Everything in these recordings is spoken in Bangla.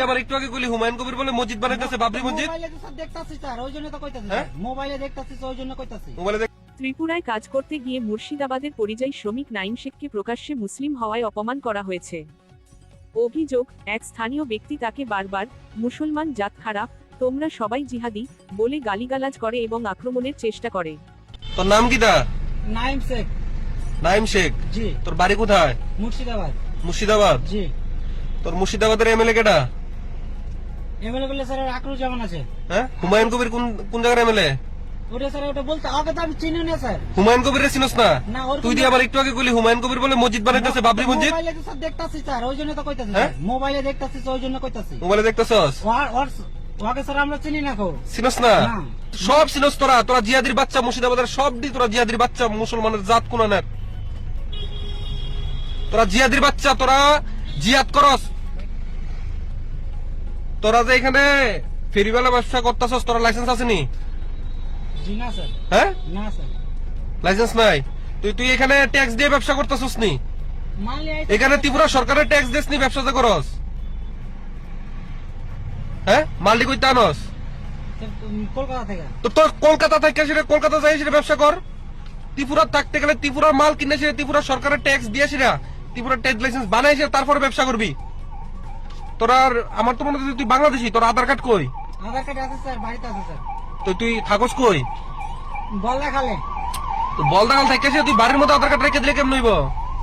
আবার একটু আগে কইলি হুমায়ুন কবির বলে মসজিদ বানাইতেছে, বাবরি মসজিদ। মোবাইলে তো স্যার দেখতাছি স্যার, ওই জন্য তো কইতাছি স্যার। মোবাইলে দেখতাছি ওই জন্য কইতাছি। মোবাইলে ত্রিপুরায় কাজ করতে গিয়ে মুর্শিদাবাদের পরিযায়ী শ্রমিক নাইম শেখকে প্রকাশ্যে মুসলিম হওয়ায় অপমান করা হয়েছে। অভিযোগ, এক স্থানীয় ব্যক্তি তাকে বারবার মুসলমান জাত খারাপ, তোমরা সবাই জিহাদি বলে গালিগালাজ করে এবং আক্রমণের চেষ্টা করে। তোর নাম কি? দা নাইম শেখ। নাইম শেখ। জি। তোর বাড়ি কোথায়? মুর্শিদাবাদ। মুর্শিদাবাদ। জি। তোর মুর্শিদাবাদের এমএলএ কেডা? এমএলএ বলে স্যার আকরুজ্জামান আছে। হ্যাঁ, হুমায়ুন কবির কোন জায়গার এমএলএ? ওটা স্যার ওটা বলতে আগে তো আমি চিনি না স্যার। হুমায়ুন কবিরের চিনস না? না, ওর তুই দিয়ে আবার একটু আগে কইলি হুমায়ুন কবির বলে মসজিদ বানাইতেছে, বাবরি মসজিদ। মোবাইলে তো স্যার দেখতাছি স্যার, ওই জন্য তো কইতাছি স্যার। মোবাইলে দেখতাছি ওই জন্য কইতাছি। মোবাইলে দেখতেছস? ওকে স্যার আমরা চিনি না কো। চিনস না? সব চিনস তোরা। তোরা জিহাদির বাচ্চা, মুর্শিদাবাদের সবই তোরা জিহাদির বাচ্চা, মুসলমানের জাত কোনানের। তোরা জিহাদির বাচ্চা, তোরা জিহাদ করস। তোরা যে এখানে ফেরিওয়ালা ব্যবসা করতেছস, তোরা লাইসেন্স আছে নি? জি না স্যার। হ্যাঁ, না স্যার, লাইসেন্স নাই। তুই এখানে ট্যাক্স দিয়ে ব্যবসা করতেছস নি? এখানে ত্রিপুরা সরকারের ট্যাক্স দিস নি ব্যবসা করস? হ্যাঁ, মালটি কইতে আনস? কলকাতা থেকে। তো তোর কলকাতা থেকে সেটা কলকাতা যাই সেটা ব্যবসা কর। ত্রিপুরা থাকতে গেলে ত্রিপুরার মাল কিনে সেটা ত্রিপুরা সরকারের ট্যাক্স দিয়ে সেটা ত্রিপুরা ট্যাক্স লাইসেন্স বানাই সেটা তারপরে ব্যবসা করবি। তোরা আমার তো মনে হচ্ছে তুই বাংলাদেশি। তোর আধার কার্ড কই? আধার কার্ড আছে স্যার, বাড়িতে আছে স্যার। তো তুই থাকস কই? বলদা খালে। তো বলদাগাল থেকে এসে তুই বাড়ির মধ্যে আধার কার্ড রেখে দিলে কেমন হইব?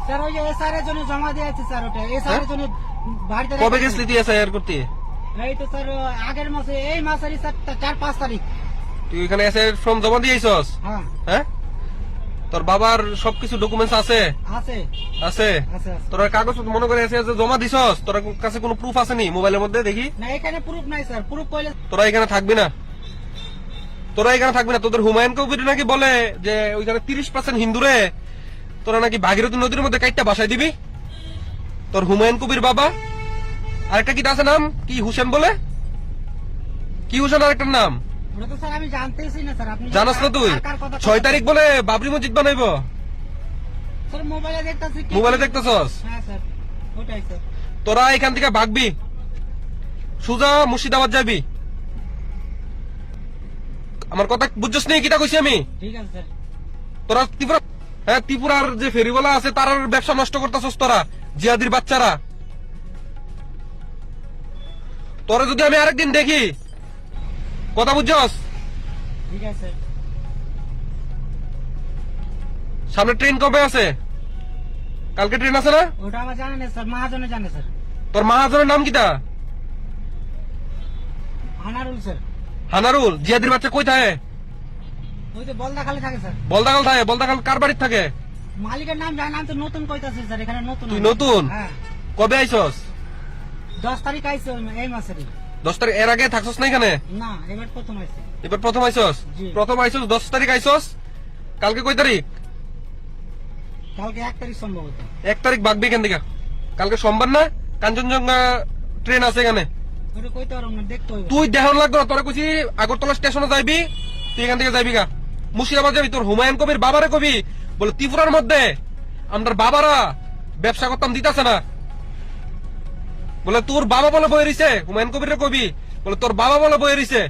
স্যার ওই যে এসআর এর জন্য জমা দিয়েছে স্যার, ওটা এসআর এর জন্য বাড়িতে। কবে গেছলি তুই এসআইআর করতে? এই তো স্যার আগের মাসে, এই মাসেরই স্যার 4-5 তারিখ। তুই এখানে এসআইআর ফর্ম জমা দিয়েছস? হ্যাঁ। হ্যাঁ, তোর বাবার সবকিছু ডকুমেন্টস আছে? আছে আছে। আছে। তোর কাগজ মনে করে এসআইআর জমা দিছস? তোর কাছে কোনো প্রুফ আছে নি মোবাইলের মধ্যে? দেখি। না, এখানে প্রুফ নাই স্যার। প্রুফ কইলে তোরা এখানে থাকবি না। তোরা এখানে থাকবি না। তোদের হুমায়ুন কবির নাকি বলে যে ওইখানে 30% হিন্দুরে তোরা নাকি ভাগীরথী নদীর মধ্যে কাইটটা বাসায় দিবি। তোর হুমায়ুন কবির বাবা আরেকটা কি আছে নাম কি, হুসেন বলে? কি হুসেন আরেকটার নাম? ওটা তো স্যার আমি জানতেছি না স্যার। আপনি জানাস না তুই? 6 তারিখ বলে বাবরি মসজিদ বানাইবো। স্যার মোবাইলে দেখতাছি। মোবাইলে দেখতেছস? হ্যাঁ স্যার, ওটাই স্যার। তোরা এখান থেকে ভাগবি, সোজা মুর্শিদাবাদ যাবি। আমার কথা বুঝছস নি? কিটা কইছি আমি? ঠিক আছে স্যার। তোরা ত্রিপুরা, হ্যাঁ, ত্রিপুরার যে ফেরিওয়ালা আছে তার ব্যবসা নষ্ট করতেছস তোরা, জিহাদির বাচ্চারা। তোরা যদি আমি আরেকদিন দেখি, কথা বুঝছস? ঠিক আছে স্যার। সামনে ট্রেন কবে আছে? কালকে ট্রেন আছে না? ওটা আমার জানা নেই স্যার, মহাজনে জানে স্যার। তোর মহাজনের নাম কিটা? আনারুল স্যার। হানারুল। জিহাদির বাচ্চা কই থাকে? ওই তো বলদা খালি থাকে স্যার। বলদাগাল থাকে। বলদাগাল কার বাড়ির থাকে? মালিকের নাম জানি না, আমি তো নতুন কইতাছি স্যার। এখানে নতুন। তুই নতুন? হ্যাঁ। কবে আইছস? 10 তারিখ আইছে এই মাসেরই। 10 তারিখ? এর আগে থাকছস না এখানে? না, এবার প্রথম আইছে। এবার প্রথম আইছস? জি। প্রথম আইছস 10 তারিখ আইছস। কালকে কয় তারিখ? কালকে 1 তারিখ সম্ভবত। 1 তারিখ ভাগবি এখান থেকে। কালকে সোমবার না? কাঞ্চনজঙ্ঘা ট্রেন আছে এখানে। ওটা কইতে পারবো না, দেখতে হইব। তুই দেখান লাগবে না। তোরা কইছি আগরতলা স্টেশনে যাইবি, তুই এখান থেকে যাইবি গা মুর্শিদাবাদ যাবি। তোর হুমায়ুন কবির বাবারে কবি বলে ত্রিপুরার মধ্যে আমরা বাবারা ব্যবসা করতাম দিতাছে না, বলে তোর বাবা বলে বয়ে রইছে। হুমায়ুন কবির কবি বলে তোর বাবা বলে বয়ে রইছে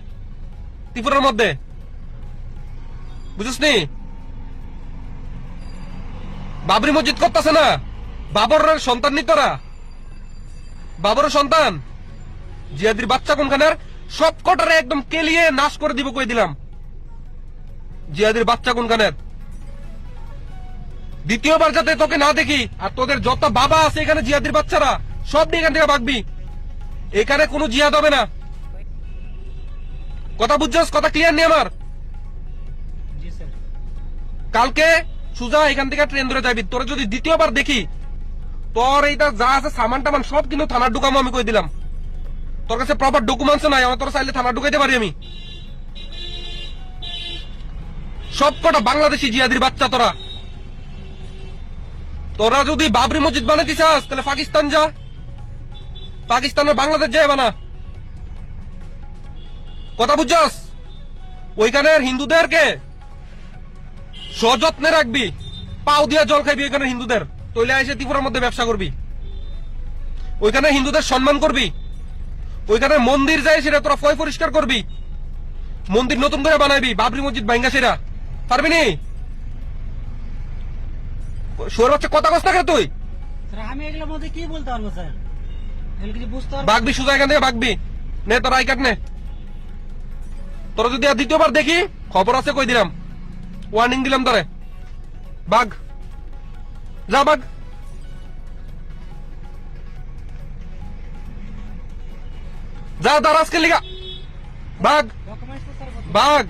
ত্রিপুরার মধ্যে, বুঝছিস নি? বাবরি মসজিদ করতেছে না, বাবর সন্তান নি তোরা? বাবর সন্তান। জিহাদির বাচ্চা কোনখানের? সব কটারে একদম কেলিয়ে নাশ করে দিব কই দিলাম। জিহাদির বাচ্চা কোনখানের? দ্বিতীয়বার যাতে তোকে না দেখি, আর তোদের যত বাবা আছে এখানে জিহাদির বাচ্চারা সব নিয়ে এখান থেকে ভাগবি। এখানে কোনো জিহাদ হবে না। কথা বুঝছস? কথা ক্লিয়ার নেই আমার? জি স্যার। কালকে সুজা এখান থেকে ট্রেন ধরে যাবি। তোরা যদি দ্বিতীয়বার দেখি, তোর এইটা যা আছে সামান টামান সব কিন্তু থানার ঢুকামো আমি কই দিলাম। তোর কাছে প্রপার ডকুমেন্টস নাই, আমার তোর চাইলে থানা ঢুকাইতে পারি আমি। সব কটা বাংলাদেশি জিহাদির বাচ্চা তোরা। তোরা যদি বাবরি মসজিদ বানাইতে চাস তাহলে পাকিস্তান যা, পাকিস্তানের বাংলাদেশ যায় বানা। কথা বুঝছস? ওইখানের হিন্দুদেরকে সযত্নে রাখবি, পাও দিয়া জল খাইবি ওইখানে হিন্দুদের, তৈলে এসে ত্রিপুরার মধ্যে ব্যবসা করবি। ওইখানে হিন্দুদের সম্মান করবি। ওইখানে মন্দির যায় সেটা তোরা ফয় পরিষ্কার করবি, মন্দির নতুন করে বানাইবি, বাবরি মসজিদ ভাঙ্গা সেরা পারবি নি? শোর বাচ্চা কথা কস না কেন তুই? স্যার আমি এগুলোর মধ্যে কি বলতে পারবো স্যার, এগুলো কিছু বুঝতে পারবো না। বাগবি সোজা এখান থেকে বাগবি, নে তোর আই কার্ড নে। তোরা যদি আর দ্বিতীয়বার দেখি খবর আছে কই দিলাম, ওয়ার্নিং দিলাম তোরে। বাঘ যা, বাঘ যা, দাঁড়া আজকে লিগা, বাঘ ডকুমেন্টস তো স্যার বাঘ